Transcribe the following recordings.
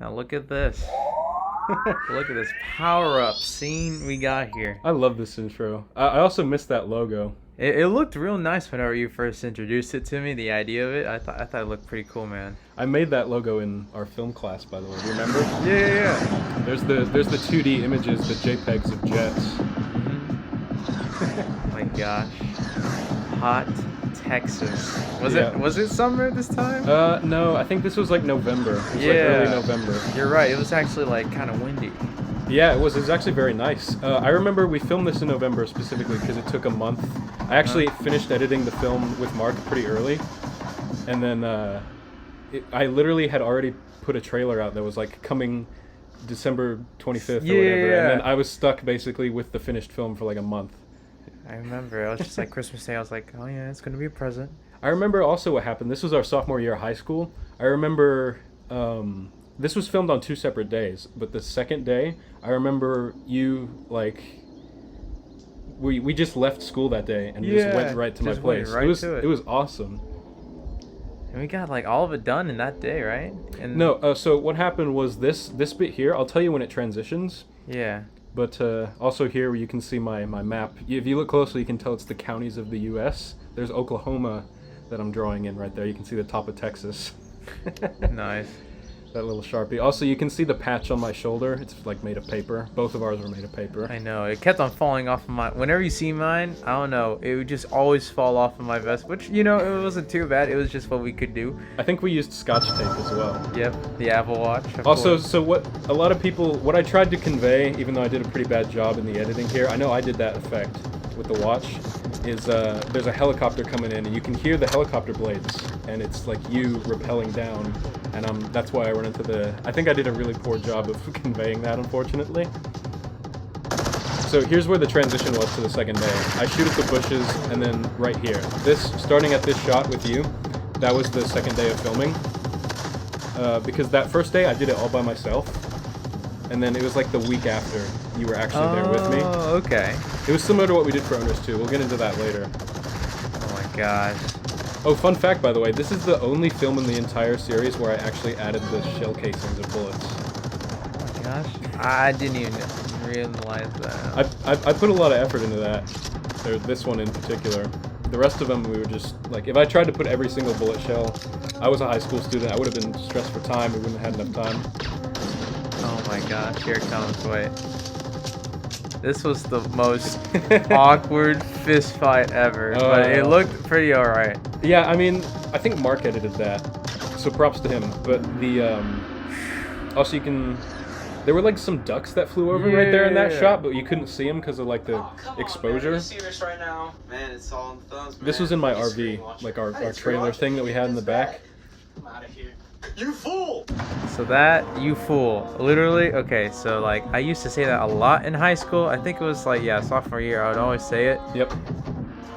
Now look at this. Look at this power-up scene we got here. I love this intro. I also missed that logo. It looked real nice whenever you first introduced it to me. The idea of it, I thought it looked pretty cool, man. I made that logo in our film class, by the way. Do you remember? Yeah. There's the 2D images, the JPEGs of jets. Oh my gosh. Hot Texas. Was it summer this time? No, I think this was like November. It was like early November. You're right. It was actually like kind of windy. Yeah, it was. It was actually very nice. I remember we filmed this in November specifically because it took a month. I actually finished editing the film with Mark pretty early, and then I literally had already put a trailer out that was like coming December 25th or whatever, and then I was stuck basically with the finished film for like a month. I remember. I was just like Christmas Day. I was like, oh yeah, it's gonna be a present. I remember also what happened. This was our sophomore year of high school. I remember this was filmed on 2 separate days, but the second day, I remember you like we just left school that day and just went right to my place. It was awesome. And we got like all of it done in that day, right? And no, so what happened was this bit here. I'll tell you when it transitions. Yeah. But also here where you can see my map. If you look closely, you can tell it's the counties of the U.S. There's Oklahoma that I'm drawing in right there. You can see the top of Texas. Nice. That little Sharpie. Also, you can see the patch on my shoulder. It's like made of paper. Both of ours were made of paper. I know. It kept on falling off of mine. Whenever you see mine, I don't know. It would just always fall off of my vest, which, you know, it wasn't too bad. It was just what we could do. I think we used Scotch tape as well. Yep, the Apple Watch. Also, so what a lot of people, what I tried to convey, even though I did a pretty bad job in the editing here, I know I did that effect with the watch, is there's a helicopter coming in and you can hear the helicopter blades and it's like you rappelling down, and that's why I run into I think I did a really poor job of conveying that, unfortunately. So here's where the transition was to the second day. I shoot at the bushes and then right here. Starting at this shot with you, that was the second day of filming. Because that first day I did it all by myself. And then it was like the week after you were actually there with me. Oh, okay. It was similar to what we did for Onerous too. We'll get into that later. Oh my gosh. Oh, fun fact, by the way, this is the only film in the entire series where I actually added the shell casings of bullets. Oh my gosh. I didn't even realize that. I put a lot of effort into that. Or this one in particular. The rest of them, we were just, like, if I tried to put every single bullet shell, I was a high school student, I would have been stressed for time, we wouldn't have had enough time. Oh my gosh, here it comes, wait. This was the most awkward fist fight ever, but it looked pretty alright. Yeah, I mean, I think Mark edited that, so props to him. But also you can, there were like some ducks that flew over right there in that shot, but you couldn't see them because of like the exposure. Man, are you serious right now? Man, it's all in the thumbs, man. This was in my RV, like our trailer thing that we had in the back. I'm out of here. You fool! So that, you fool. Literally, okay, so like, I used to say that a lot in high school. I think it was like, yeah, sophomore year, I would always say it. Yep.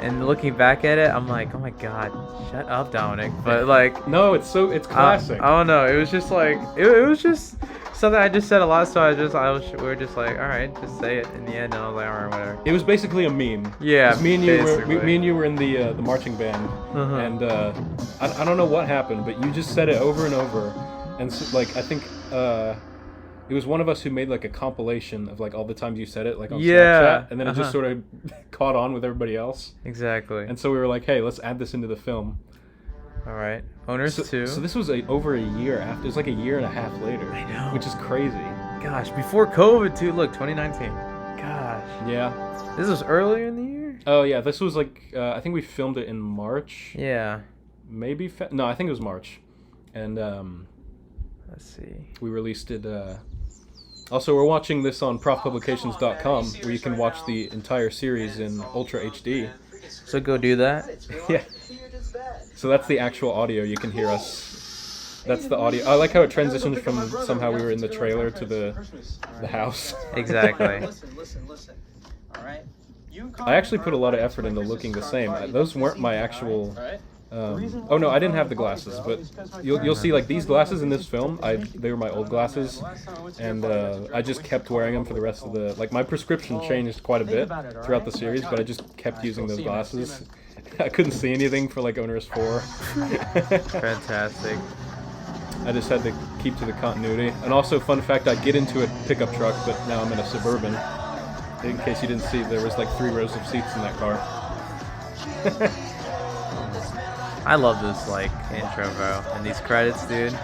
And looking back at it, I'm like, oh my god, shut up, Dominic. But like... No, it's classic. I don't know, it was just like, it was just something I just said a lot, so we were just like, alright, just say it in the end, and I was like, alright, whatever. It was basically a meme. Yeah, 'cause me and you were in the marching band, and I don't know what happened, but you just said it over and over, and so, like I think it was one of us who made like a compilation of like all the times you said it, like on Snapchat, and then it just sort of caught on with everybody else. Exactly. And so we were like, hey, let's add this into the film. All right, Onerous 2. So this was over a year after. It was like a year and a half later. I know. Which is crazy. Gosh, before COVID too. Look, 2019. Gosh. Yeah. This was earlier in the year? Oh yeah, this was like I think we filmed it in March. Yeah. Maybe no, I think it was March, and let's see. We released it. Also, we're watching this on profpublications.com, where you can watch the entire series in Ultra HD. So go do that. Yeah. So that's the actual audio. You can hear us. That's the audio. I like how it transitions from somehow we were in the trailer to the house. Exactly. Listen. All right. I actually put a lot of effort into looking the same. Those weren't my actual. Oh no, I didn't have the glasses, but you'll see like these glasses in this film. They were my old glasses, and I just kept wearing them for the rest of the. Like my prescription changed quite a bit throughout the series, but I just kept using those glasses. I couldn't see anything for like Onerous 4. Fantastic. I just had to keep to the continuity. And also, fun fact, I get into a pickup truck, but now I'm in a Suburban. In case you didn't see, there was like 3 rows of seats in that car. I love this like intro, bro, and these credits, dude.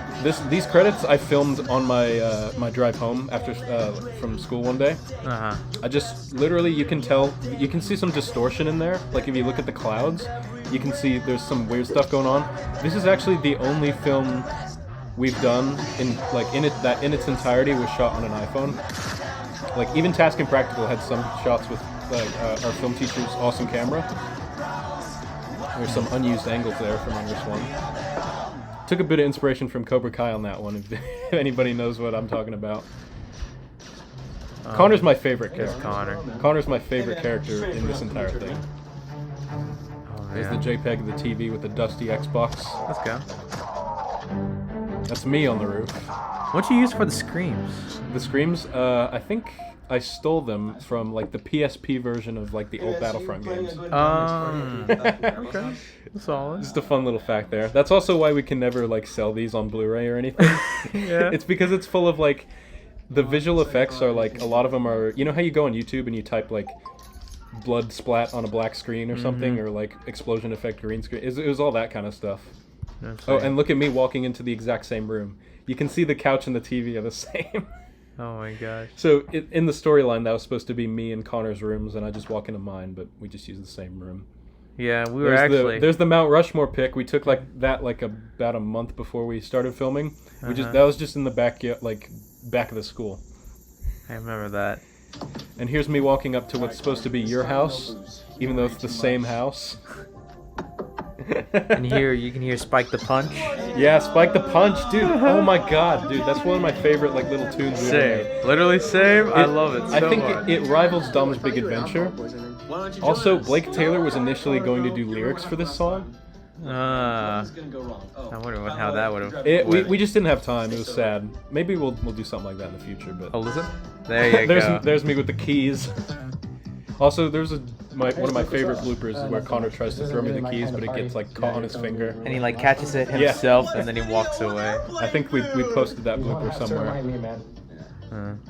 These credits I filmed on my my drive home after from school one day. I just literally, you can see some distortion in there. Like if you look at the clouds, you can see there's some weird stuff going on. This is actually the only film we've done that in its entirety was shot on an iPhone. Like even Task and Practical had some shots with our film teacher's awesome camera. There's some unused angles there from Onerous 1. Took a bit of inspiration from Cobra Kai on that one, if anybody knows what I'm talking about. Connor's my favorite character. Connor's my favorite character in this entire thing. There's the JPEG of the TV with the dusty Xbox. Let's go. That's me on the roof. What you use for the screams? The screams? I think I stole them from like the PSP version of like the old Battlefront games. Okay. Solid. Just a fun little fact there. That's also why we can never like sell these on Blu-ray or anything. Yeah. It's because it's full of like the visual effects are like a lot of them are, you know how you go on YouTube and you type like blood splat on a black screen or something, or like explosion effect green screen. It was all that kind of stuff. Oh, and look at me walking into the exact same room. You can see the couch and the TV are the same. Oh my gosh. So in the storyline, that was supposed to be me and Connor's rooms, and I just walk into mine, but we just use the same room. Yeah, we were actually... There's the Mount Rushmore pic. We took that about a month before we started filming. That was just in the back of the school. I remember that. And here's me walking up to what's supposed to be your house, even though it's the same house. And here you can hear Spike the Punch. Yeah, Spike the Punch, dude. Oh my god, dude, that's one of my favorite like little tunes. Same, literally same. I love it. I think it rivals Dom's Big Adventure. Also, Blake Taylor was initially going to do lyrics for this song. I wonder how that would have. We just didn't have time. It was sad. Maybe we'll do something like that in the future. But listen, there you go. There's me with the keys. Also, there's one of my favorite bloopers is where Connor tries to throw me the keys, but it gets like caught on his finger. And he like catches it himself, and then he walks away. I think we posted that blooper somewhere.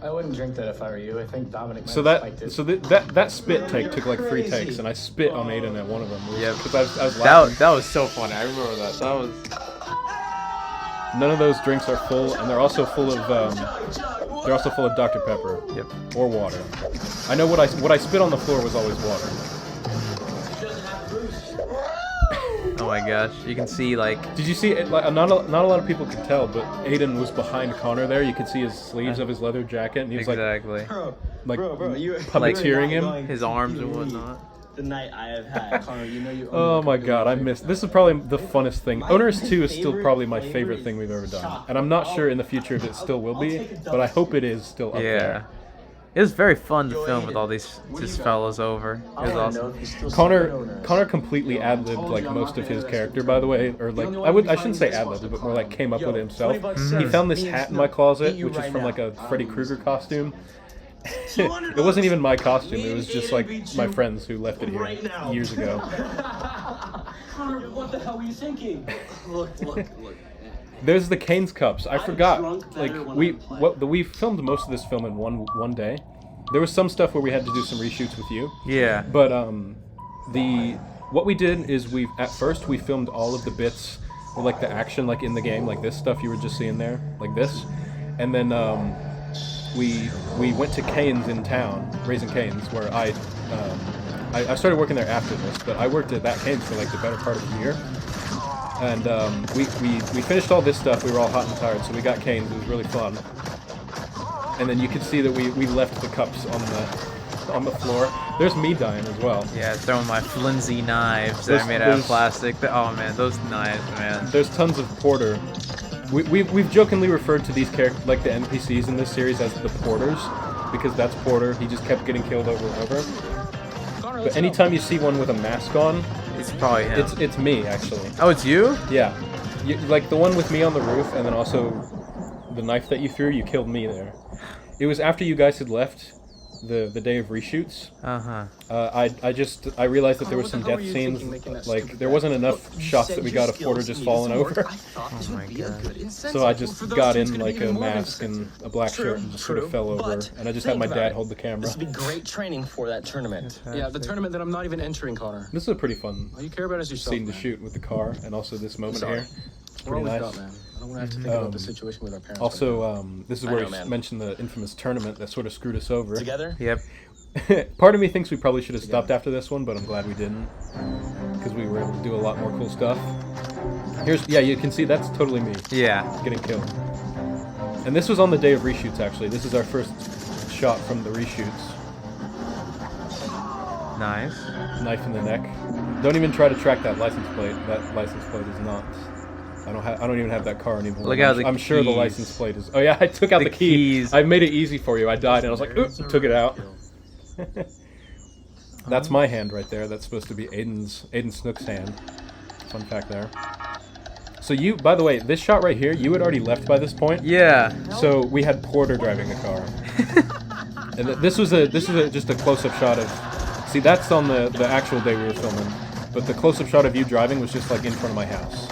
I wouldn't drink that if I were you. I think Dominic. That spit take took like 3 takes, and I spit on Aidan at one of them. Yeah, because I was laughing. That was so funny. I remember that. That was. None of those drinks are full, and they're also full of Dr. Pepper. Yep. Or water. I know what I spit on the floor was always water. Oh my gosh! You can see like. Did you see it? Like, not a lot of people could tell, but Aidan was behind Connor there. You could see his sleeves of his leather jacket, and he was like puppeteering him. His arms and whatnot. The night I have had, Connor, you know you. Oh my god, I missed. This is probably the funnest thing. Onerous 2 is still probably my favorite thing we've ever done, and I'm not sure in the future if it still will be, but I hope it is still up there. It was very fun to film with all these fellas over. It was awesome. Connor completely ad-libbed like most of his character, by the way, or like I shouldn't say ad-libbed, but more like came up with it himself. He found this hat in my closet, which is from like a Freddy Krueger costume. It wasn't even my costume. It was just like my friends who left it here years ago. Connor, what the hell were you thinking? Look. There's the Cane's cups. I forgot. Like we filmed most of this film in one day. There was some stuff where we had to do some reshoots with you. Yeah. But what we did is at first we filmed all of the bits with like the action like in the game, like this stuff you were just seeing there, like this, and then we went to Cane's in town, Raising Cane's, where I started working there after this, but I worked at that Cane's for like the better part of a year. And we finished all this stuff. We were all hot and tired, so we got Cane's. It was really fun. And then you could see that we left the cups on the floor. There's me dying as well. Yeah, throwing my flimsy knives that I made out of plastic. Oh man, those knives, man. There's tons of porter. We've jokingly referred to these characters, like the NPCs in this series, as the porters, because that's Porter. He just kept getting killed over and over. But anytime you see one with a mask on, it's probably him. It's me, actually. Oh, it's you? Yeah. Like the one with me on the roof, and then also the knife that you threw, you killed me there. It was after you guys had left, the day of reshoots. Uh-huh. I realized that there were some death scenes, like there wasn't enough shots that we got of Porter just falling over. Oh my god. So I just got in like a mask and a black shirt and just sort of fell over, and I just had my dad hold the camera. This would be great training for that tournament. Yeah, the tournament that I'm not even entering, Connor. This is a pretty fun All you care about is yourself. scene to shoot with the car, and also this moment here. It's We're pretty always nice. got, man. I don't want to have to think about the situation with our parents. Also, this is I where know, you man. mentioned the infamous tournament that sort of screwed us over. Together? Yep. Part of me thinks we probably should have stopped after this one, but I'm glad we didn't, because we were able to do a lot more cool stuff. Yeah, you can see that's totally me Yeah. getting killed. And this was on the day of reshoots, actually. This is our first shot from the reshoots. Nice. Knife in the neck. Don't even try to track that license plate. That license plate is not. I don't even have that car anymore. Look out, I'm sure the keys. license plate is. Oh yeah, I took out The the key. keys. I made it easy for you. I died and I was like, oops, took it out. That's my hand right there. That's supposed to be Aidan Snook's hand. Fun fact there. So you, by the way, this shot right here, you had already left by this point. Yeah. So we had Porter driving the car. And this was just a close-up shot of. See, that's on the actual day we were filming. But the close-up shot of you driving was just like in front of my house.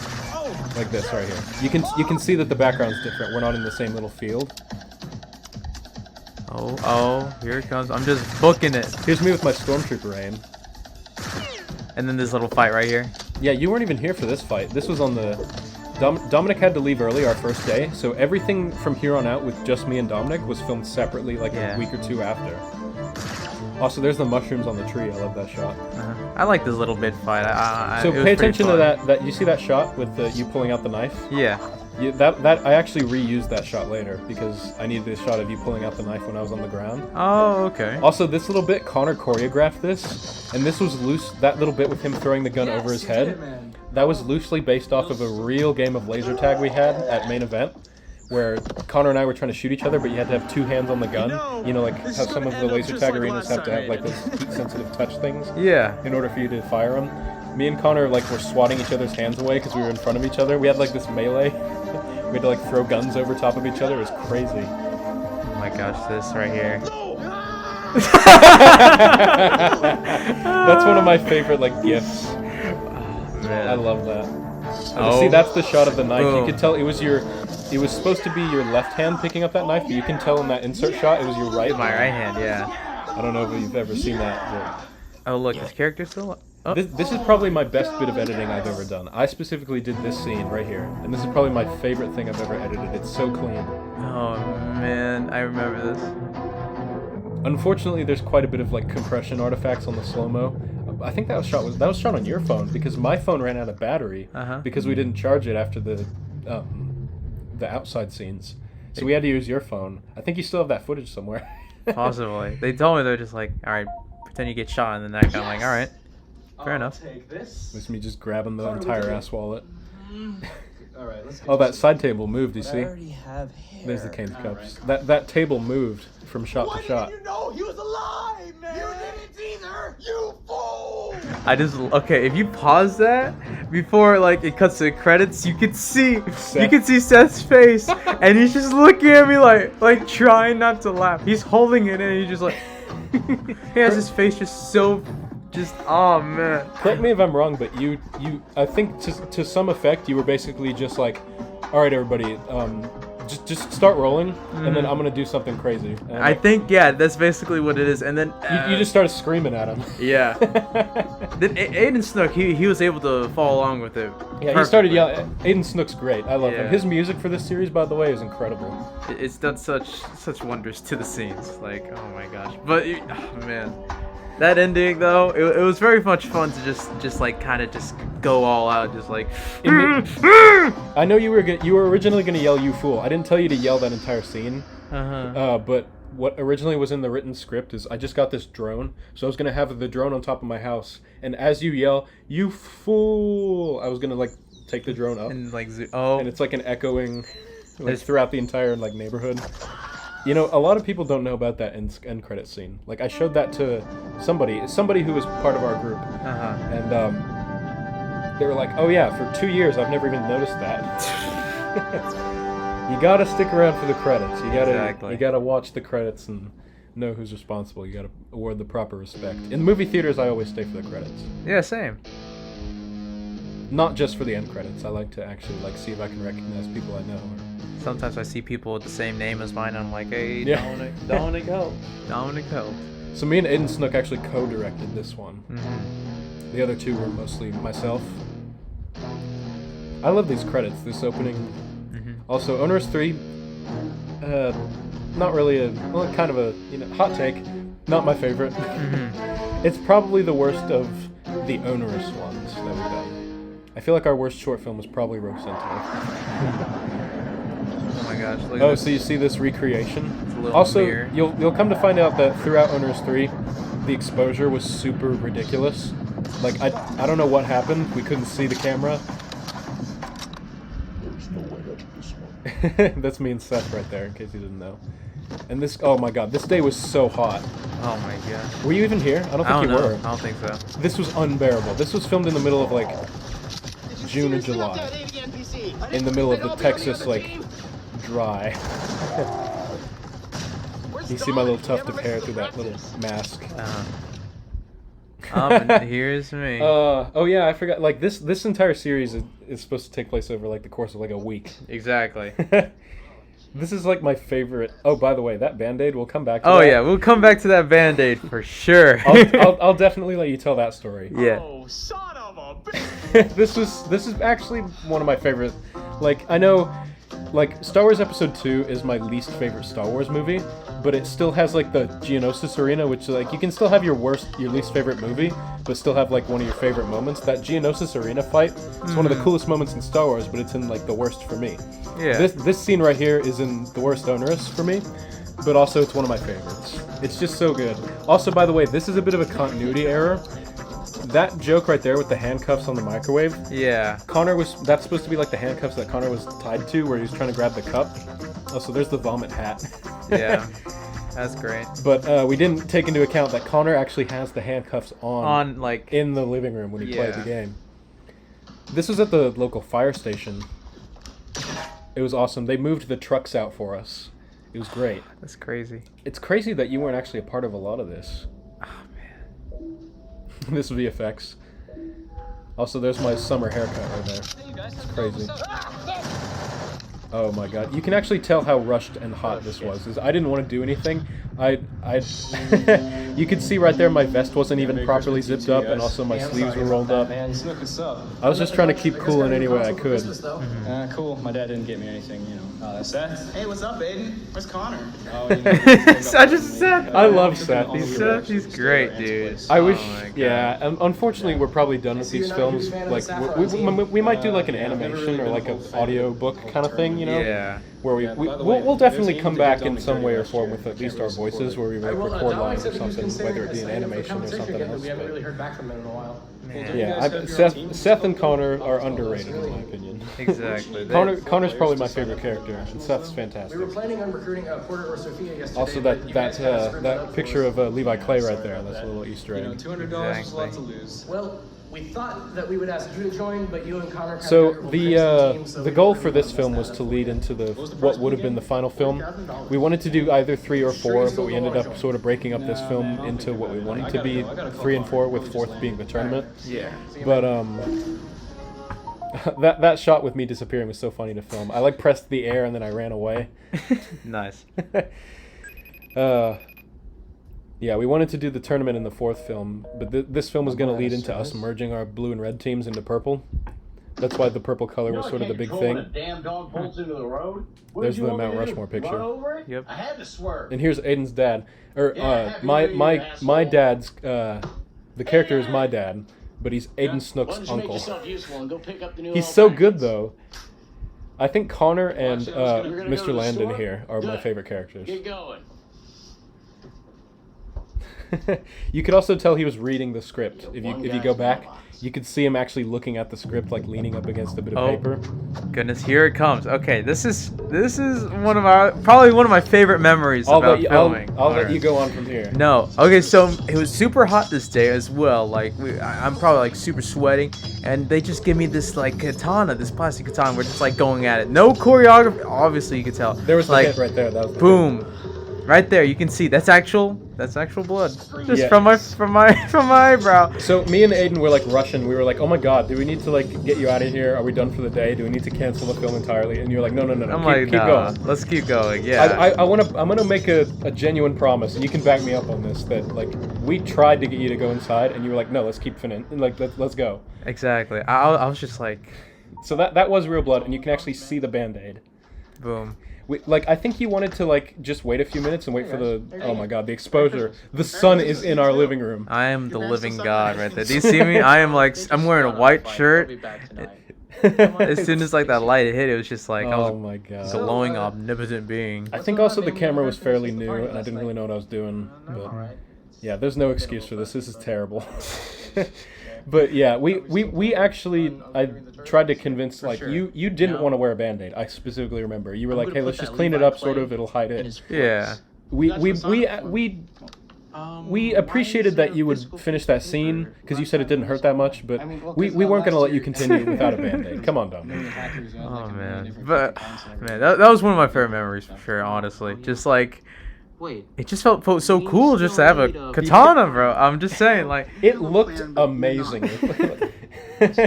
Like this right here. You can see that the background's different. We're not in the same little field. Oh, here it comes. I'm just booking it. Here's me with my stormtrooper aim. And then this little fight right here. Yeah, you weren't even here for this fight. This was on the... Dominic had to leave early our first day, so everything from here on out with just me and Dominic was filmed separately like a week or two after. Also, there's the mushrooms on the tree. I love that shot. I like this little bit fight. So it was pay pretty attention to fun. that. You see that shot with you pulling out the knife? Yeah. That I actually reused that shot later because I needed this shot of you pulling out the knife when I was on the ground. Oh, okay. Also, this little bit, Connor choreographed this, and this was loose. That little bit with him throwing the gun over his head, that was loosely based off of a real game of laser tag we had at main event, where Connor and I were trying to shoot each other, but you had to have two hands on the gun. You know, like how some of the laser tag arenas have to have like those heat-sensitive touch things. Yeah. In order for you to fire them. Me and Connor like were swatting each other's hands away because we were in front of each other. We had like this melee. We had to like throw guns over top of each other. It was crazy. Oh my gosh, this right here. That's one of my favorite like gifs. Man. I love that. Oh. See, that's the shot of the knife. Boom. You could tell it was supposed to be your left hand picking up that knife, but you can tell in that insert shot it was your right. My right hand, yeah. I don't know if you've ever seen that. Oh, look, this character still. Oh. This is probably my best bit of editing I've ever done. I specifically did this scene right here, and this is probably my favorite thing I've ever edited. It's so clean. Oh man, I remember this. Unfortunately, there's quite a bit of like compression artifacts on the slow-mo. I think that was shot on your phone because my phone ran out of battery because we didn't charge it after the outside scenes. So we had to use your phone. I think you still have that footage somewhere. Possibly. They told me they're just like, all right, pretend you get shot in the neck. I'm like, all right, fair enough. Take this. It's me just grabbing the entire ass wallet. All right, let's get Oh, that side table moved. You see? already have hair. There's the Cane's cups. That table moved from shot to shot. You know he was alive, man. You didn't either. You fool. Okay, if you pause that before like it cuts to the credits, you could see Seth. Seth's face, and he's just looking at me like trying not to laugh. He's holding it, and he's just like he has his face just oh man. Correct me if I'm wrong, but you I think to some effect you were basically just like, all right, everybody, just start rolling, and then I'm gonna do something crazy. And I think that's basically what it is, and then you just started screaming at him. yeah. Then Aidan Snook, he was able to follow along with it. Yeah, he started yelling. Aidan Snook's great. I love him. Yeah. His music for this series, by the way, is incredible. It's done such wonders to the scenes. Like, oh my gosh. But oh, man, that ending though, it was very much fun to just like kind of just go all out, just like. I know you were originally gonna yell "you fool." I didn't tell you to yell that entire scene. But what originally was in the written script is I just got this drone, so I was gonna have the drone on top of my house, and as you yell "you fool," I was gonna like take the drone up, And like and it's like an echoing, like throughout the entire like neighborhood. You know, a lot of people don't know about that end credit scene. Like I showed that to somebody who was part of our group, and they were like, "Oh yeah, for 2 years I've never even noticed that." You gotta stick around for the credits. You gotta watch the credits and know who's responsible. You gotta award the proper respect. In the movie theaters, I always stay for the credits. Yeah, same. Not just for the end credits. I like to actually see if I can recognize people I know. Sometimes I see people with the same name as mine, and I'm like, hey, Yeah. Dominic, help. Dominic, help. So me and Aidan Snook actually co-directed this one. Mm-hmm. The other two were mostly myself. I love these credits, this opening. Mm-hmm. Also, Onerous 3, not really kind of a hot take. Not my favorite. Mm-hmm. It's probably the worst of the Onerous ones that we've done. I feel like our worst short film was probably Rogue Sentinel. Oh my gosh. Look at Oh, this. so you see this recreation? It's a little Also, mirror. you'll come to find out that throughout Onerous 3, the exposure was super ridiculous. Like, I don't know what happened. We couldn't see the camera. There's no way out of this one. That's me and Seth right there, in case you didn't know. And this, oh my god, this day was so hot. Oh my gosh. Were you even here? I don't think I don't you know. were. I don't think so. This was unbearable. This was filmed in the middle of, like, June and July. In the middle of the Texas, like, dry. You see my little tuft of hair through that little mask. And here's me. Oh yeah, I forgot. Like this entire series is supposed to take place over like the course of like a week. Exactly. This is like my favorite. Oh, by the way, that Band-Aid, we'll come back to Oh that. yeah, we'll come back to that Band-Aid for sure. I'll definitely let you tell that story. Yeah. Oh, son of a bitch! This is actually one of my favorite. Like, I know, like, Star Wars Episode 2 is my least favorite Star Wars movie, but it still has like the Geonosis Arena, which like you can still have your least favorite movie, but still have like one of your favorite moments. That Geonosis Arena fight is one of the coolest moments in Star Wars, but it's in like the worst for me. Yeah. This scene right here is in the worst Onerous for me, but also it's one of my favorites. It's just so good. Also, by the way, this is a bit of a continuity error. That joke right there with the handcuffs on the microwave, Yeah. that's supposed to be like the handcuffs that Connor was tied to where he was trying to grab the cup. Oh, so there's the vomit hat. Yeah. That's great. But we didn't take into account that Connor actually has the handcuffs On like in the living room when he played Yeah. the game. This was at the local fire station. It was awesome. They moved the trucks out for us. It was great. that's crazy. It's crazy that you weren't actually a part of a lot of this. Oh man. This VFX. Also, there's my summer haircut right there. It's crazy. Oh my god. You can actually tell how rushed and hot this was. I didn't want to do anything. You could see right there my vest wasn't even properly zipped up, and also my sleeves were rolled up. Man, Snook, what's up? I was just trying to keep cool in any way I could. Cool. My dad didn't get me anything, you know. Seth? Hey, what's up, Aidan? Where's Connor? Oh, you know, Such a Seth. I love Seth. He's great, dude. I wish, Oh my God. yeah. Unfortunately, we're probably done with these films. Like, we might do like an animation or like an audio book kind of thing, you know? Yeah. Where we'll definitely come back in some way or form with at least our voices, where we record lines or something, whether it be an animation or something else. We haven't really But, heard back from him in a while. yeah, Seth and Connor are underrated in my opinion. Exactly. Connor's probably my favorite character, and Seth's fantastic. We were planning on recruiting Porter or Sophia yesterday. Also, but you guys had us that picture of Levi Clay right there, that's a little Easter egg. $200 was a lot to lose. Well, we thought that we would ask Drew to join, but you and Connor kind So of the goal for this film was to lead into what would have been the final film. We wanted to do either 3 or 4, but we ended up sort of breaking up this film into what we wanted to be 3 and 4, with 4th being the tournament. Yeah. But that shot with me disappearing was so funny to film. I like pressed the air and then I ran away. Nice. Yeah, we wanted to do the tournament in the 4th film, but this film was going to lead into us merging our blue and red teams into purple. That's why the purple color was sort of the big thing. Damn dog pulls into the road. There's the Mount Rushmore picture. Run over it? Yep. I had to swerve. And here's Aidan's dad, or my dad's. The character is my dad, but he's Aidan Snook's Why don't you make uncle. yourself useful and go pick up the new He's so old good packets? though. I think Connor and Watch it, I was gonna go to Mr. the Landon store. here are my Good. favorite characters. Get going. You could also tell he was reading the script. If you go back, you could see him actually looking at the script, like leaning up against a bit of Oh. paper. Goodness, here it comes. Okay, this is probably one of my favorite memories about filming. I'll let you go on from here. No. Okay, so it was super hot this day as well. Like I'm probably like super sweating, and they just give me this like katana, this plastic katana. We're just like going at it. No choreography. Obviously, you could tell. There was the like hit right there. That was the boom, Right there, you can see that's actual blood. Just Yeah. from my eyebrow. So me and Aidan were like rushing. We were like, "Oh my god, do we need to like get you out of here? Are we done for the day? Do we need to cancel the film entirely?" And you're like, "No, I'm like, keep nah, going." let's keep going. Yeah. I'm gonna make a genuine promise, and you can back me up on this. That like we tried to get you to go inside, and you were like, "No, let's keep finishing. Like let's go." Exactly. I was just like, So that was real blood, and you can actually see the Band-Aid. boom. I think you wanted to like just wait a few minutes and wait for the oh my god, the exposure. The sun is in our living room. I am the living god right there. Do you see me? I am like, I'm wearing a white shirt. As soon as like that light hit, it was just like I was Oh my god. glowing, omnipotent being. I think also the camera was fairly new, and I didn't really know what I was doing. But yeah, there's no excuse for this. This is terrible. But yeah, we actually, I tried to convince, like, you didn't want to wear a Band-Aid. I specifically remember. You were like, hey, let's just clean it up, sort of, it'll hide it. Yeah. We appreciated that you would finish that scene, because you said it didn't hurt that much, but we weren't going to let you continue without a Band-Aid. Come on, Dominic. Oh, man. But, man, that was one of my favorite memories, for sure, honestly. Just, like, it just felt so cool just to have a katana, bro. I'm just saying, like... It looked amazing.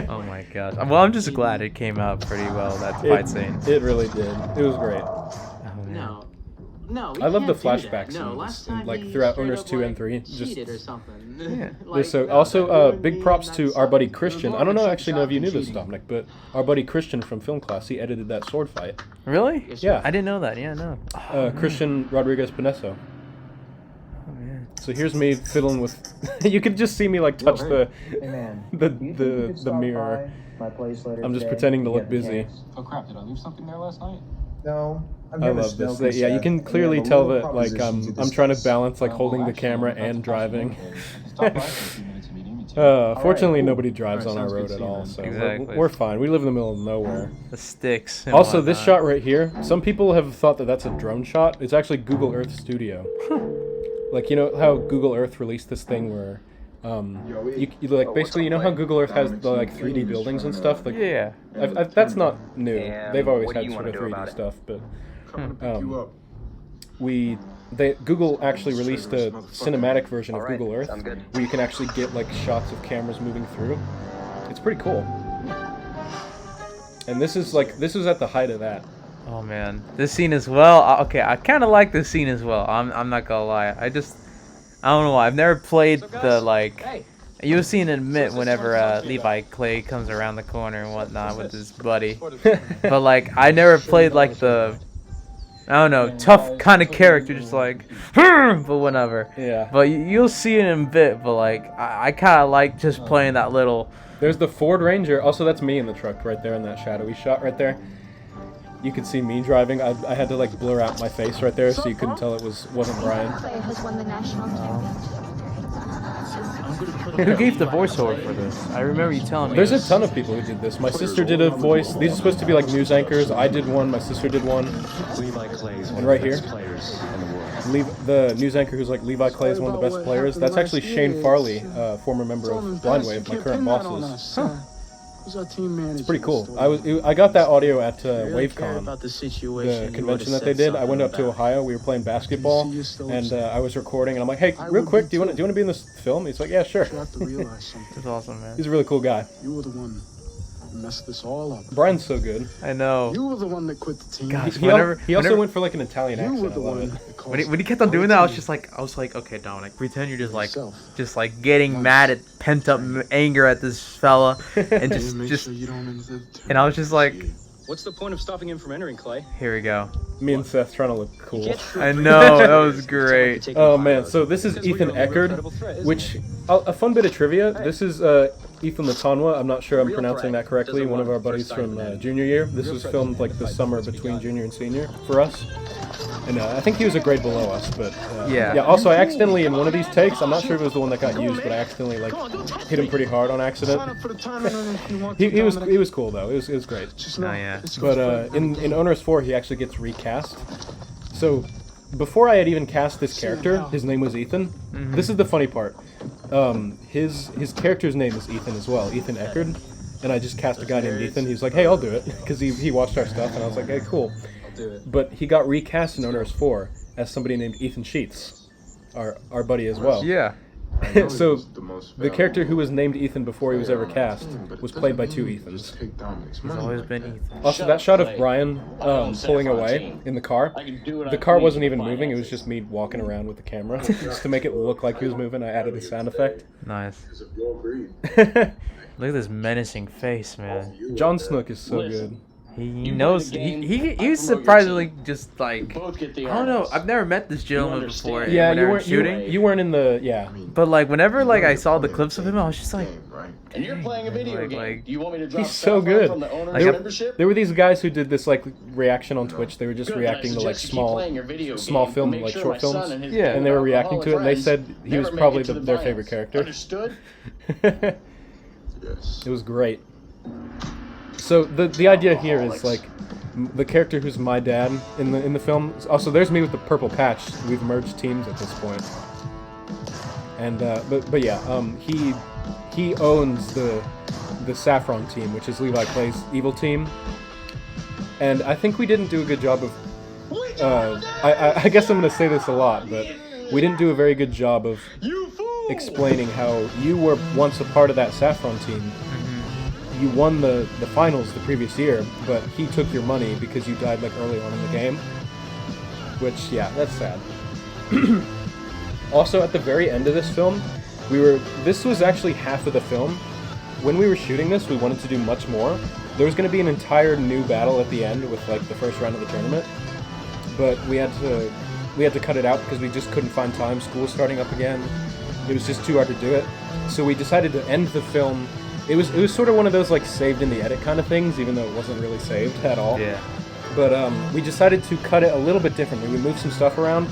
Oh, my gosh. Well, I'm just glad it came out pretty well, that fight scene. It really did. It was great. Oh, man. No, I love the flashbacks and like throughout Onerous 2 and 3. Just yeah. So also big props to our buddy Christian. I don't know actually know if you knew this, Dominic, but our buddy Christian from film class, he edited that sword fight. Really? Yeah. I didn't know that. Yeah, no. Christian Rodriguez Pineso. Oh, man. So here's me fiddling with. You could just see me like touch the mirror. I'm just pretending to look busy. Oh crap, did I leave something there last night? No, I love this. Yeah, you can clearly tell that like I'm trying to balance like holding the camera and driving. Fortunately, nobody drives on our road at all, so Exactly. we're fine. We live in the middle of nowhere. The sticks. and Also, this whatnot. shot right here, some people have thought that that's a drone shot. It's actually Google Earth Studio. Like, you know how Google Earth released this thing where, you like basically, you know how Google Earth has the like 3D buildings and stuff. Like, Yeah. that's not new. They've always had sort of 3D stuff, but Google actually released a cinematic version of Google Earth where you can actually get like shots of cameras moving through. It's pretty cool. And this was at the height of that. Oh man, this scene as well. Okay, I kind of like this scene as well. I'm not gonna lie. I don't know why. I've never played the like. You'll see and admit whenever Levi Clay comes around the corner and whatnot with his buddy. But like, I never played like the, I don't know, tough kind of character, just like, but whatever. Yeah. But you'll see it in a bit. But like, I kind of like just playing that little. There's the Ford Ranger. Also, that's me in the truck right there in that shadowy shot right there. You could see me driving. I had to like blur out my face right there so you couldn't tell it wasn't Brian. Has won the national championship. Who gave the voiceover for this? I remember you telling me. There's a ton of people who did this. My sister did a voice. These are supposed to be like news anchors. I did one. My sister did one. And right here, the news anchor who's like Levi Clay is one of the best players. That's actually Shane Farley, former member of Blindwave, my current bosses. It's pretty cool. I got that audio at WaveCon, the convention that they did. I went up to Ohio. We were playing basketball, and I was recording. And I'm like, "Hey, real quick, do you want to be in this film?" He's like, "Yeah, sure." It's awesome, man. He's a really cool guy. You were the one who messed this all up. Brian's so good. I know. You were the one that quit the team. Gosh, He also went for like an Italian You were accent. I the love one it. that caused When he kept on doing that, I was like, okay, Dominic, pretend you're just like getting mad at pent up anger at this fella, and just, and I was just like, What's the point of stopping him from entering, Clay? here we go. Me and Seth trying to look cool. I know, that was great. Oh man, so this is Ethan Eckerd, which a fun bit of trivia. This is Ethan Latanwa. I'm not sure I'm pronouncing that correctly. One of our buddies from junior year. This was filmed like the summer between junior and senior for us. And I think he was a grade below us, but Yeah. Yeah. Also, I accidentally in one of these takes, I'm not sure if it was the one that got used, but I accidentally like hit him pretty hard on accident. He was cool though. It was great. Oh yeah. But in Onerous 4, he actually gets recast. So before I had even cast this character, his name was Ethan. This is the funny part. His character's name is Ethan as well, Ethan Eckerd. And I just cast a guy named Ethan. He's like, hey, I'll do it, because he watched our stuff, and I was like, hey, cool. do it. But he got recast in Onerous 4 as somebody named Ethan Sheets, our buddy as well. Yeah. So the character who was named Ethan before he was ever cast was played by two Ethans. He's always been Ethan. Also, that shot of Brian pulling away in the car wasn't even moving. It was just me walking around with the camera just to make it look like he was moving. I added a sound effect. Nice. Look at this menacing face, man. John Snook is so good. He knows. He's surprisingly just like, I don't know. I've never met this gentleman before. Yeah, when you they were weren't shooting. You weren't in the But like whenever like I saw the clips of him, I was just like, And you're playing a video game. like, Do you want me to drop he's so good. from the owner's Like, membership? There were these guys who did this like reaction on Twitch. They were just Good, reacting I to like suggest you keep playing your small video game, film, make like sure short my son films. and his Yeah. And they were reacting to it, and they friends said he never was make probably it to the their vials. favorite character. Understood? It was great. So the idea here is like the character who's my dad in the film. Also, there's me with the purple patch. We've merged teams at this point. And but yeah, he owns the Saffron team, which is Levi Clay's evil team. And I think we didn't do a good job of. I guess I'm gonna say this a lot, but we didn't do a very good job of explaining how you were once a part of that Saffron team. You won the finals the previous year, but he took your money because you died like early on in the game. Which, yeah, that's sad. Also, at the very end of this film, this was actually half of the film. When we were shooting this, we wanted to do much more. There was going to be an entire new battle at the end with like the first round of the tournament, but we had to cut it out because we just couldn't find time. School was starting up again. It was just too hard to do it. So we decided to end the film. It was sort of one of those like saved in the edit kind of things, even though it wasn't really saved at all. Yeah. But we decided to cut it a little bit differently. We moved some stuff around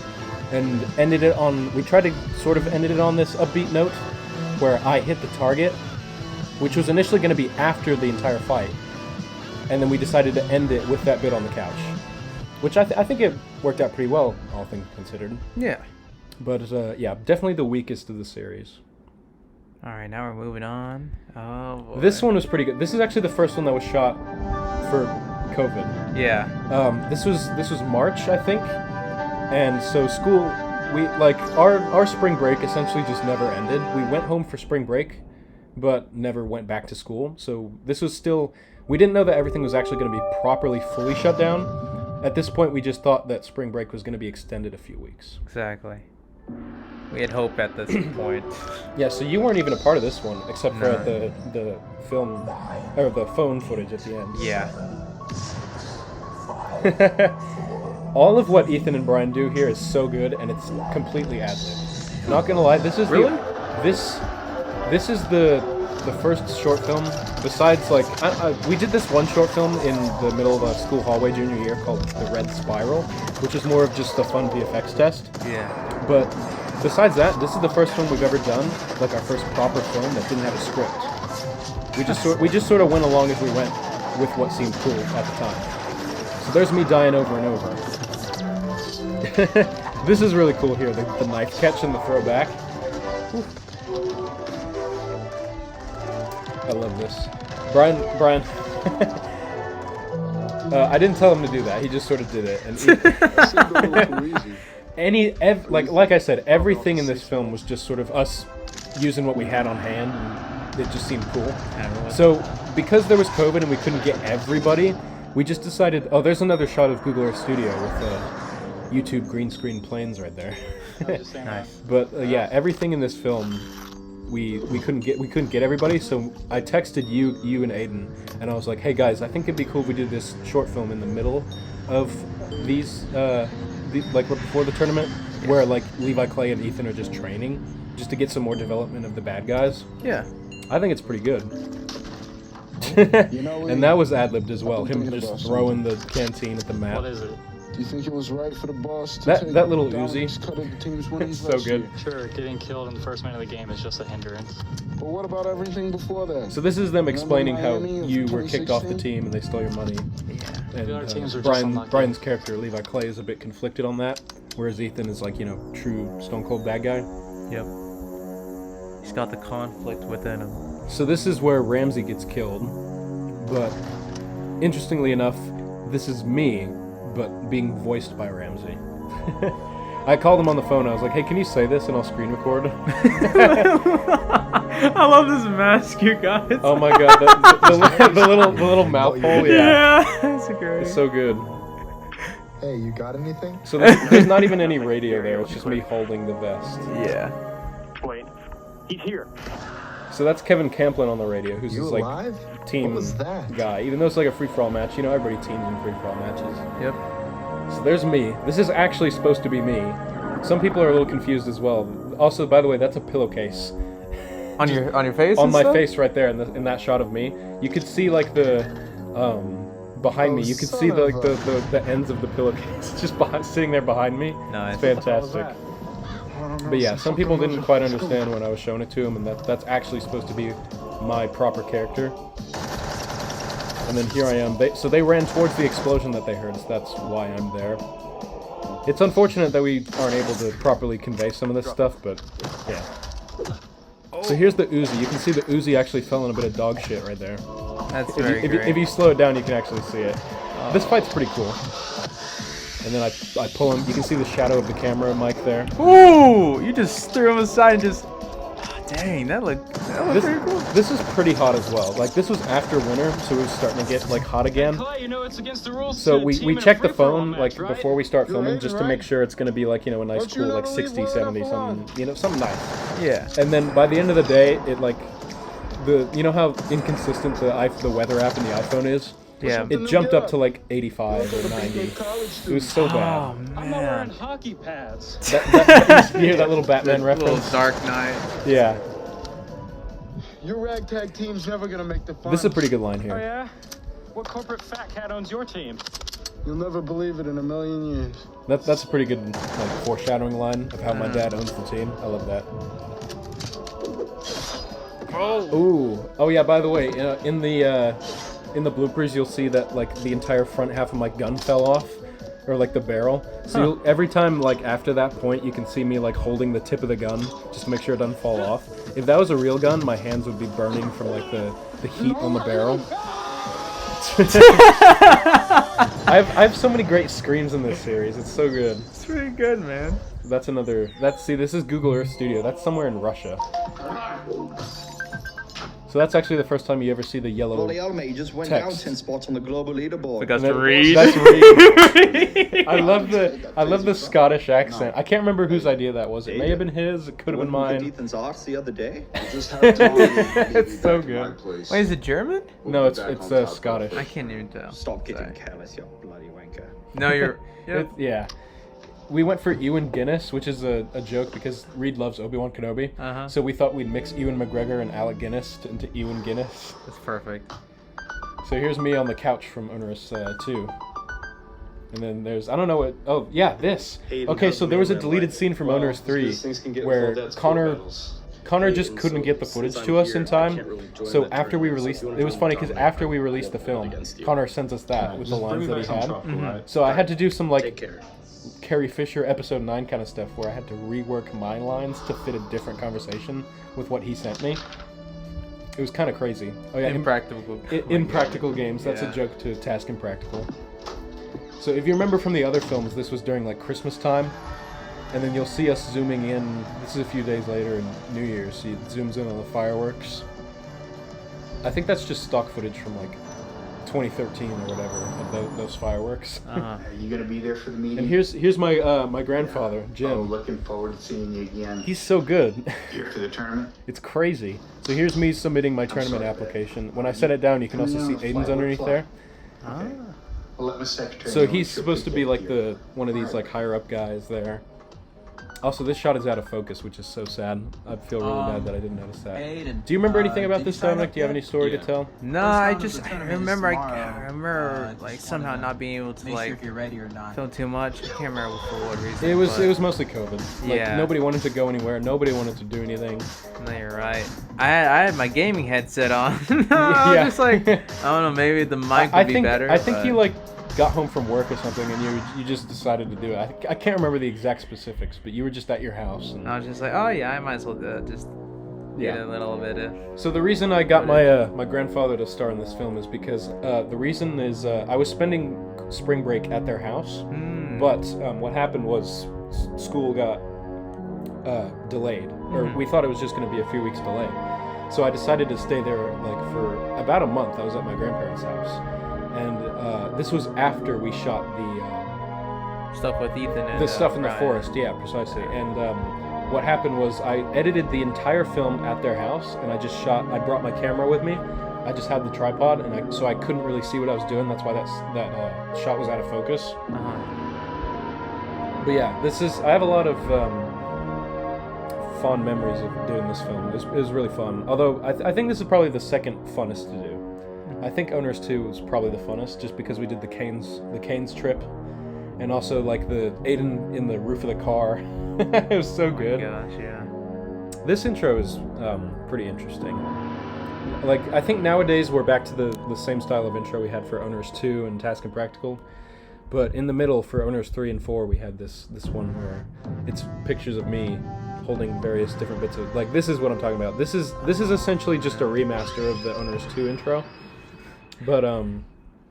and ended it on. We tried to sort of ended it on this upbeat note, where I hit the target, which was initially going to be after the entire fight, and then we decided to end it with that bit on the couch, which I think it worked out pretty well, all things considered. Yeah. But yeah, definitely the weakest of the series. All right, now we're moving on. Oh boy. This one was pretty good. This is actually the first one that was shot for COVID. Yeah. This was March, I think, and so school, we like our spring break essentially just never ended. We went home for spring break, but never went back to school. So this was still, we didn't know that everything was actually going to be properly fully shut down. At this point, we just thought that spring break was going to be extended a few weeks. Exactly. We had hope at this point. Yeah, so you weren't even a part of this one, except for at the film, or the phone footage at the end. Yeah. All of what Ethan and Brian do here is so good, and it's completely ad-libbed. Not gonna lie, this is Really? This is the first short film. Besides, like, we did this one short film in the middle of a school hallway junior year called The Red Spiral, which is more of just a fun VFX test. Yeah. But besides that, this is the first film we've ever done, like our first proper film that didn't have a script. We just sort of went along as we went with what seemed cool at the time. So there's me dying over and over. This is really cool here, the knife catch and the throwback. I love this. Brian. I didn't tell him to do that. He just sort of did it. And like I said, everything in this film was just sort of us using what we had on hand, and it just seemed cool. So because there was COVID and we couldn't get everybody, we just decided. Oh, there's another shot of Google Earth Studio with YouTube green screen planes right there. Nice. But yeah, everything in this film. We couldn't get everybody, so I texted you and Aidan, and I was like, hey guys, I think it'd be cool if we did this short film in the middle of these, like before the tournament, where like Levi Clay and Ethan are just training, just to get some more development of the bad guys. Yeah. I think it's pretty good. And that was ad-libbed as well, him just throwing the canteen at the map. What is it? Do you think it was right for the boss to That little Uzi. It's So good. Sure, getting killed in the first minute of the game is just a hindrance. But what about everything before that? So this is them explaining how Miami of you were kicked off the 2016? team and they stole your money. Yeah. And our teams were just unlucky. Brian's character, Levi Clay, is a bit conflicted on that, whereas Ethan is like, true stone cold bad guy. Yep. He's got the conflict within him. So this is where Ramsey gets killed, but interestingly enough, this is me, but being voiced by Ramsey. I called him on the phone. I was like, "Hey, can you say this and I'll screen record?" I love this mask you got. Oh my god, the little mouth hole. Yeah, that's great. It's so good. Hey, you got anything? So there's not even any radio there. It's just me holding the vest. Yeah. Wait, he's here. So that's Kevin Camplin on the radio, who's You this alive? like team What was that? guy. Even though it's like a free-for-all match, you know, everybody teams in free-for-all matches. Yep. So there's me. This is actually supposed to be me. Some people are a little confused as well. Also, by the way, that's a pillowcase. On your face? On and my stuff? face right there in that shot of me. You could see like the behind me. You could see the, like the ends of the pillowcase just sitting there behind me. Nice. It's fantastic. But yeah, some people didn't quite understand when I was showing it to them, and that's actually supposed to be my proper character. And then here I am. So they ran towards the explosion that they heard, so that's why I'm there. It's unfortunate that we aren't able to properly convey some of this stuff, but yeah. So here's the Uzi. You can see the Uzi actually fell in a bit of dog shit right there. That's very great. If you slow it down, you can actually see it. This fight's pretty cool. And then I pull him. You can see the shadow of the camera mic there. Ooh! You just threw him aside and just... Dang, that looked pretty cool. This is pretty hot as well. Like, this was after winter, so it was starting to get, like, hot again. Clay, you know it's against the rules. So to we team in a check the free-for-all phone, match, like, right? before we start filming, right, just to right. make sure it's going to be, like, you know, a nice, Don't you cool, like, ever leave 60, word 70, off something, line. you know, something nice. Yeah. And then by the end of the day, it, like, you know how inconsistent the weather app in the iPhone is? Yeah. It jumped up to, like, 85 or 90. It was so Oh, bad. I'm not wearing man. hockey pads. You hear that little Batman Little reference? Dark Knight. Yeah. Your ragtag team's never gonna make the finals. This is a pretty good line Oh here. yeah? What corporate fat cat owns your team? You'll never believe it in a million years. That's a pretty good, like, foreshadowing line of how my dad owns the team. I love that. Ooh. Oh yeah, by the way, in the bloopers you'll see that like the entire front half of my gun fell off, or like the barrel. So every time like after that point you can see me like holding the tip of the gun just to make sure it doesn't fall off. If that was a real gun, my hands would be burning from like the heat on the barrel. I have so many great screams in this series. It's so good. It's pretty good, man. See, this is Google Earth Studio. That's somewhere in Russia. So that's actually the first time you ever see the yellow Bloody hell, mate, you just went down text. 10 spots on the global leaderboard. Because And to that- read. That's Reed. I love the Scottish accent. I can't remember whose idea that was. It may have been his. It could have been Look at mine. Ethan's arse the other day. Just have Tom It's so good. Wait, is it German? No, it's Scottish. I can't even tell. Stop getting Sorry. careless, you bloody wanker. No, you're... Yep. Yeah. We went for Ewan Guinness, which is a joke because Reed loves Obi-Wan Kenobi. Uh-huh. So we thought we'd mix Ewan McGregor and Alec Guinness into Ewan Guinness. That's perfect. So here's me on the couch from Onerous 2. And then there's, I don't know what, oh yeah, this. Okay, so there was a deleted scene from Onerous 3 where Connor just couldn't get the footage to us in time. So after we released, it was funny because after we released the film, Connor sends us that with the lines that he had. So I had to do some like Carrie Fisher episode 9 kind of stuff where I had to rework my lines to fit a different conversation with what he sent me. It was kind of crazy. Oh yeah, Impractical. Impractical Games. That's Yeah. a joke to Task Impractical. So if you remember from the other films, this was during like Christmas time, and then you'll see us zooming in. This is a few days later in New Year's. So it zooms in on the fireworks. I think that's just stock footage from like 2013 or whatever of those fireworks. Uh-huh. Are you gonna be there for the meeting? And here's my my grandfather, Jim. Oh, looking forward to seeing you again. He's so good. Here for the tournament. It's crazy. So here's me submitting my tournament application. When I set it down, you can also see Aidan's underneath there. I'll let my secretary So know he's if you'll supposed to pick be up like here. one of these like higher up guys there. Also, this shot is out of focus, which is so sad. I feel really bad that I didn't notice that. Aidan, Do you remember anything about did this, you sign Dominic? up Do you have yet? any story to tell? No, I remember I remember like somehow not being able to Make sure like if you're ready or not. film too much. I can't remember for what reason. It was but- mostly COVID. Like, Yeah. nobody wanted to go anywhere. Nobody wanted to do anything. No, you're right. I had my gaming headset on. I was Yeah. just like, I don't know, maybe the mic would I be think better. I think but- you like got home from work or something and you just decided to do it. I can't remember the exact specifics, but you were just at your house. And I was just like, oh yeah, I might as well just get a little bit of. So the reason I got my my grandfather to star in this film is because the reason is I was spending spring break at their house, but what happened was school got delayed, or we thought it was just going to be a few weeks delay. So I decided to stay there like for about a month. I was at my grandparents' house, and this was after we shot the Stuff with Ethan and the stuff in the Ryan. forest. Yeah, precisely. And what happened was I edited the entire film at their house, and I just shot. I brought my camera with me. I just had the tripod, and so I couldn't really see what I was doing. That's why that shot was out of focus. But yeah, I have a lot of fond memories of doing this film. It was really fun. Although I think this is probably the second funnest to do. I think Onerous 2 was probably the funnest, just because we did the Canes trip, and also like the Aidan in the roof of the car. It was so good. Oh my gosh, yeah. This intro is pretty interesting. Like, I think nowadays we're back to the same style of intro we had for Onerous 2 and Task and Practical. But in the middle, for Onerous 3 and 4, we had this one where it's pictures of me holding various different bits of... Like, this is what I'm talking about. This is essentially just a remaster of the Onerous 2 intro. But,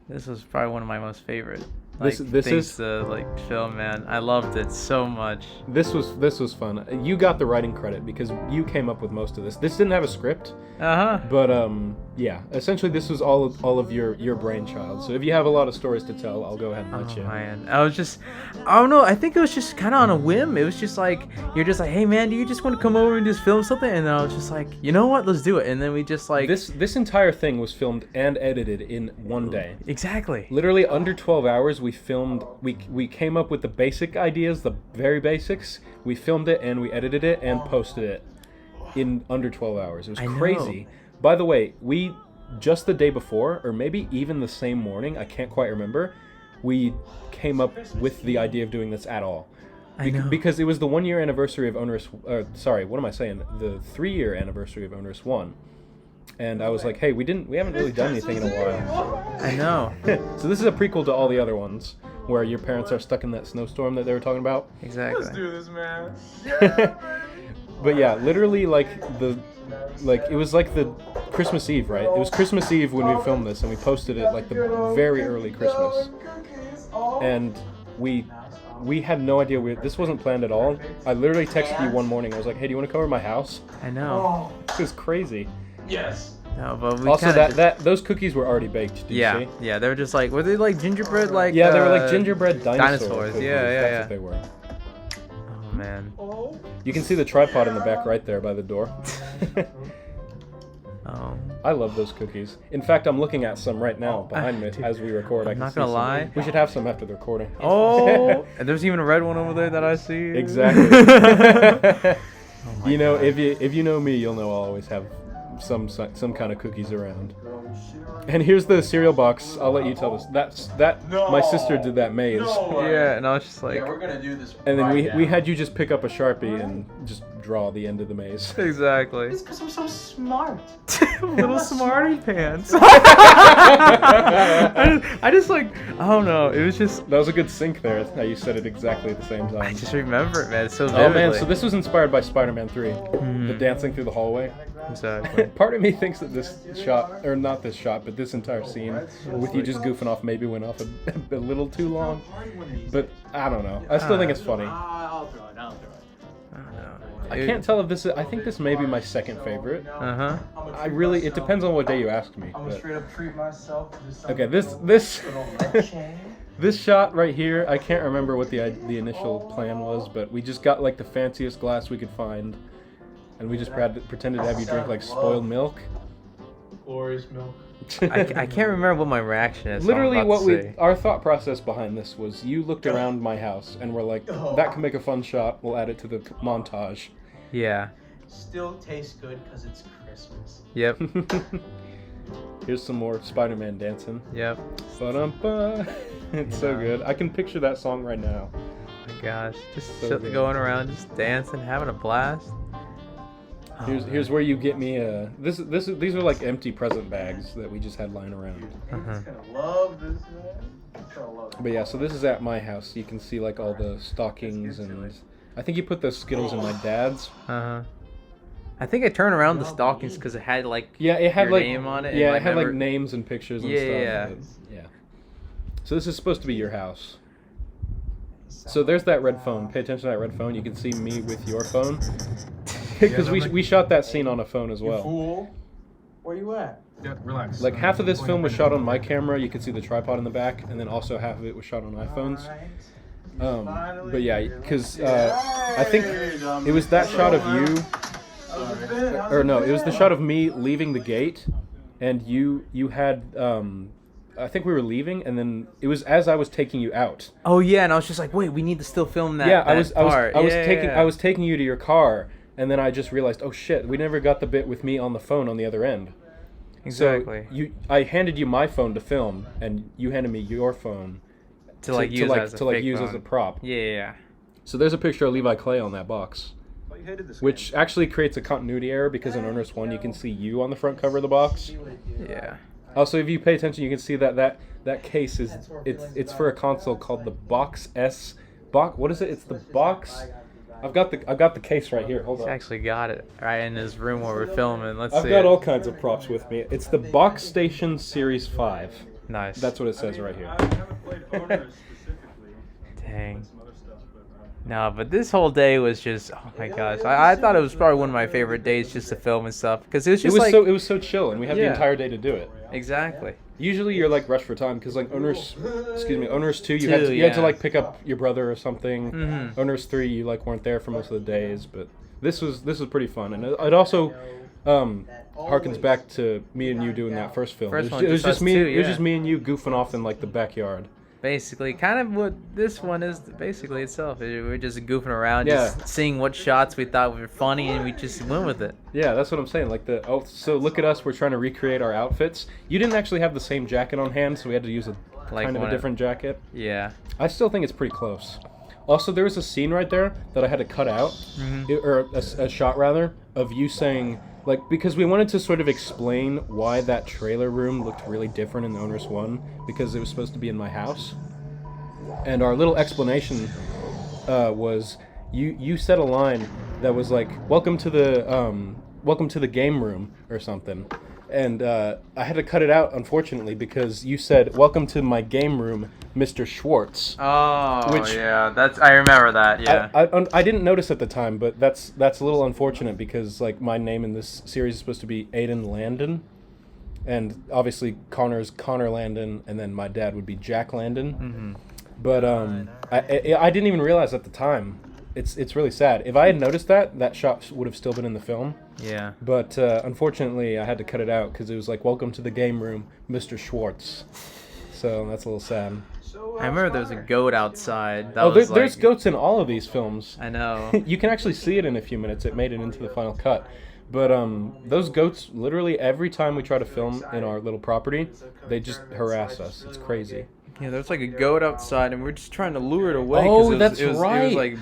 This was probably one of my most favorite. This things to film, man. I loved it so much. This was fun. You got the writing credit because you came up with most of this. This didn't have a script. But yeah, essentially this was all of your brainchild. So if you have a lot of stories to tell, I'll go ahead and let you. Man, I don't know. I think it was just kind of on a whim. It was just like you're just like, hey man, do you just want to come over and just film something? And I was just like, you know what? Let's do it. And then we just like this entire thing was filmed and edited in one day. Exactly. Literally under 12 hours. We filmed. We came up with the basic ideas, the very basics. We filmed it and we edited it and posted it in under 12 hours. It was crazy. By the way, we just the day before, or maybe even the same morning, I can't quite remember, we came up with the idea of doing this at all. Because it was the 1 year anniversary of Onerous. Sorry, what am I saying? The 3 year anniversary of Onerous 1. And I was like, hey, we haven't really done anything in a while. I know. So this is a prequel to all the other ones, where your parents are stuck in that snowstorm that they were talking about. Exactly. Let's do this, man. But yeah, literally it was like the Christmas Eve, right? It was Christmas Eve when we filmed this, and we posted it like the very early Christmas. And we had no idea. This wasn't planned at all. I literally texted you one morning. I was like, hey, do you want to come over to my house? I know. It was crazy. Yes. No, but we also, those cookies were already baked. Did you see? Yeah, they were just like, were they like gingerbread, like? Yeah, they were like gingerbread dinosaurs. Cookies. Yeah. That's what they were. Oh man. You can see the tripod in the back right there by the door. Oh. I love those cookies. In fact, I'm looking at some right now behind me as we record. I'm not gonna lie. We should have some after the recording. Oh, and there's even a red one over there that I see. Exactly. Oh you know, if you know me, you'll know I'll always have some kind of cookies around. And here's the cereal box. I'll let you tell this. My sister did that maze. Yeah, and I was just like, Yeah, we're gonna do this. And then we had you just pick up a Sharpie and just draw the end of the maze. Exactly. It's because I'm so smart. Little smarty pants. I just like, I don't know. It was just. That was a good sync there. How you said it exactly at the same time. I just remember it, man. It's so vividly. Oh man, so this was inspired by Spider-Man 3. The dancing through the hallway. Exactly. Part of me thinks that this shot, or not this shot, but this entire scene with you just goofing off maybe went off a little too long. But I don't know. I still think it's funny. I'll throw it. I don't know. I can't tell if this is. I think this may be my second favorite. It depends on what day you ask me. I'm gonna straight up treat myself. Okay, this shot right here. I can't remember what the initial plan was, but we just got like the fanciest glass we could find, and we just pretended to have you drink like spoiled milk. Glorious milk. I can't remember what my reaction is. Literally, our thought process behind this was you looked around my house and were like, that can make a fun shot. We'll add it to the montage. Yeah. Still tastes good because it's Christmas. Yep. Here's some more Spider-Man dancing. Yep. Ba-dum-ba. It's so good. I can picture that song right now. Oh my gosh. Just So good. going around, just dancing, having a blast. Here's where you get me. These are like empty present bags that we just had lying around. He's gonna love this, man. He's gonna love it. But yeah, so this is at my house. You can see like all the stockings, and I think you put the Skittles in my dad's. I think I turned around the stockings because it had like Yeah, it had your like name on it. Yeah, and, it had like remember- names and pictures and Yeah, stuff. yeah. but- yeah. So this is supposed to be your house. So there's that red phone. Pay attention to that red phone. You can see me with your phone. Because we shot that scene on a phone as well. Fool. Where you at? Yeah, relax. Like half of this film was shot on my camera. You can see the tripod in the back, and then also half of it was shot on iPhones. But yeah, because I think it was that shot of you, or no, it was the shot of me leaving the gate, and you had I think we were leaving, and then it was as I was taking you out. Oh yeah, and I was just like, wait, we need to still film that. Yeah, that part. I was taking you to your car, and then I just realized, oh shit, we never got the bit with me on the phone on the other end. Exactly. So I handed you my phone to film, and you handed me your phone to like use as a fake use phone. as a prop. Yeah. So there's a picture of Levi Clay on that box, which actually creates a continuity error because in Onerous 1 you can see you on the front cover of the box. Yeah. Also, if you pay attention, you can see that case is it's for a console called the Box S. What is it? It's the Box. I've got the case right here. Hold He's on. actually got it right in his room while we're filming. Let's I've see. got all kinds of props with me. It's the Box Station Series 5. Nice. That's what it says right here. Dang. No, but this whole day was just, oh my gosh. I thought it was probably one of my favorite days just to film and stuff. Because it was just like... it was so chill, and we had the Yeah. entire day to do it. Exactly. Usually you're like rushed for time, because like Onerous 2, you had to yeah. like pick up your brother or something. Mm-hmm. Onerous 3, you like weren't there for most of the days, but this was pretty fun, and it also harkens back to me and you doing that first film. First one, It was just just us me. two, It was yeah. just me and you goofing off in like the backyard. Basically, kind of what this one is basically itself. We're just goofing around, Yeah. just seeing what shots we thought were funny, and we just went with it. Yeah, that's what I'm saying. Like so look at us. We're trying to recreate our outfits. You didn't actually have the same jacket on hand, so we had to use a Like kind of one a of- different jacket. Yeah. I still think it's pretty close. Also, there was a scene right there that I had to cut out, or a shot rather, of you saying, like, because we wanted to sort of explain why that trailer room looked really different in the Onerous 1, because it was supposed to be in my house. And our little explanation was, you said a line that was like, welcome to the game room, or something. And I had to cut it out, unfortunately, because you said, welcome to my game room, Mr. Schwarz. Oh, Which- yeah. I remember that, yeah. I didn't notice at the time, but that's a little unfortunate because like my name in this series is supposed to be Aidan Landon, and obviously Connor's Connor Landon, and then my dad would be Jack Landon. Mm-hmm. But I didn't even realize at the time. It's really sad. If I had noticed that shot would have still been in the film. Yeah. But unfortunately, I had to cut it out because it was like, welcome to the game room, Mr. Schwarz. So that's a little sad. I remember there was a goat outside. That Oh, was there's like, goats in all of these films. I know. You can actually see it in a few minutes. It made it into the final cut. But those goats, literally every time we try to film in our little property, they just harass us. It's crazy. Yeah, there's like a goat outside, and we're just trying to lure it away. Oh, 'cause that's it was right. like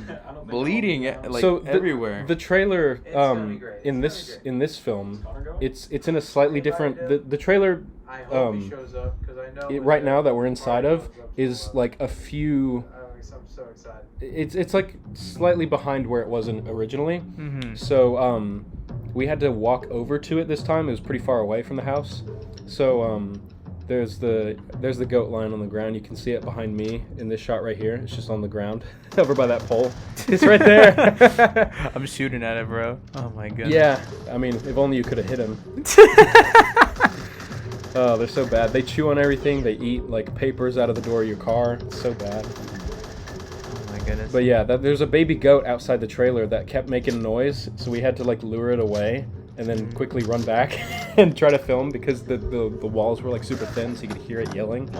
bleeding like So everywhere. The trailer in this film, it's in a slightly different. The trailer right now that we're inside of is like a few. It's like slightly behind where it was originally. Mm-hmm. So we had to walk over to it this time. It was pretty far away from the house. So there's the goat lying on the ground. You can see it behind me in this shot right here. It's just on the ground over by that pole. It's right there. I'm shooting at it, bro. Oh my goodness. Yeah, I mean, if only you could have hit him. Oh, they're so bad. They chew on everything. They eat like papers out of the door of your car. It's so bad. Oh my goodness. But yeah, there's a baby goat outside the trailer that kept making noise, so we had to like lure it away and then quickly run back and try to film because the walls were like super thin, so you could hear it yelling.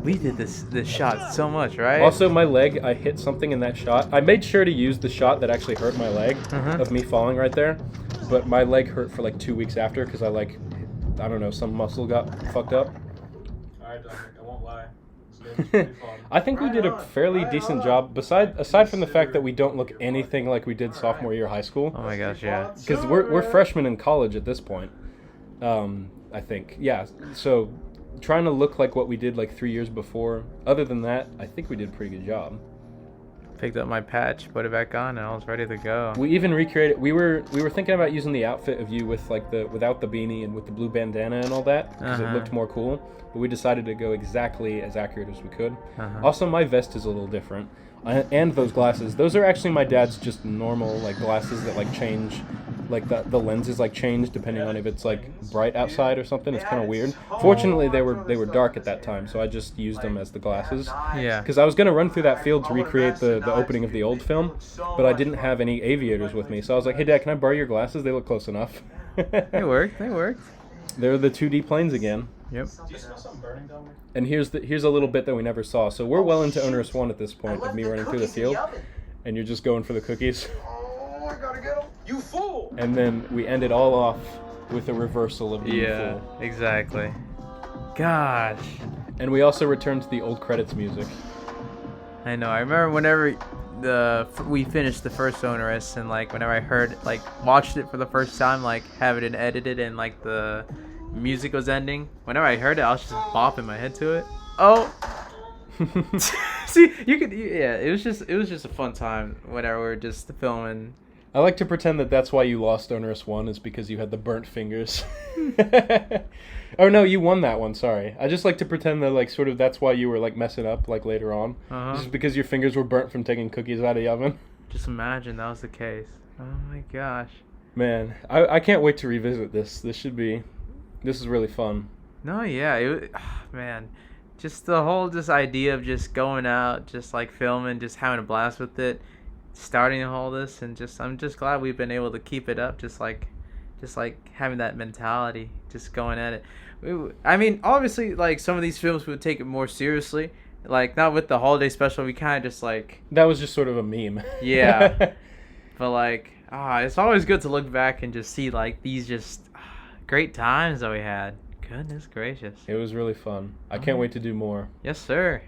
We did this shot so much, right? Also, my leg, I hit something in that shot. I made sure to use the shot that actually hurt my leg of me falling right there, but my leg hurt for like 2 weeks after because I don't know, some muscle got fucked up. Alright, Dominic, I won't lie. I think we did a fairly decent job, aside from the fact that we don't look anything like we did sophomore year of high school. Oh my gosh, yeah. Because we're freshmen in college at this point, I think. Yeah, so trying to look like what we did like 3 years before. Other than that, I think we did a pretty good job. Picked up my patch, put it back on, and I was ready to go. We even recreated. We were thinking about using the outfit of you with like without the beanie and with the blue bandana and all that because it looked more cool. But we decided to go exactly as accurate as we could. Also, my vest is a little different, and those glasses. Those are actually my dad's just normal like glasses that like change, like the lenses like change depending on if it's like bright outside or something. It's kind of weird. Fortunately, they were dark at that time, so I just used them as the glasses. Yeah. Because I was gonna run through that field to recreate the opening of the old film, but I didn't have any aviators with me, so I was like, "Hey, Dad, can I borrow your glasses? They look close enough." They worked. They worked. They're the 2D planes again. Yep. Do you smell something burning down there? And here's a little bit that we never saw. So we're well into Onerous 1 at this point of me running through the field, and you're just going for the cookies. Oh, I gotta get him. You fool! And then we end it all off with a reversal of the Yeah, fool. exactly. Gosh. And we also return to the old credits music. I know. I remember whenever we finished the first Onerous, and like whenever I heard watched it for the first time, like have it edited and like the music was ending. Whenever I heard it, I was just bopping my head to it. Oh. See, yeah. It was just a fun time whenever we were just filming. I like to pretend that that's why you lost Onerous 1 is because you had the burnt fingers. Oh no, you won that one, sorry. I just like to pretend that like sort of that's why you were like messing up like later on. Just because your fingers were burnt from taking cookies out of the oven. Just imagine that was the case. Oh my gosh. Man, I can't wait to revisit this. This is really fun. No, yeah, man. Just the whole idea of just going out, just like filming, just having a blast with it, starting all this, and I'm just glad we've been able to keep it up, just like having that mentality, just going at it. I mean, obviously, like some of these films we would take it more seriously, like not with the holiday special. We kind of just like that was just sort of a meme. Yeah, but like it's always good to look back and just see like these just great times that we had. Goodness gracious. It was really fun. I can't wait to do more. Yes, sir.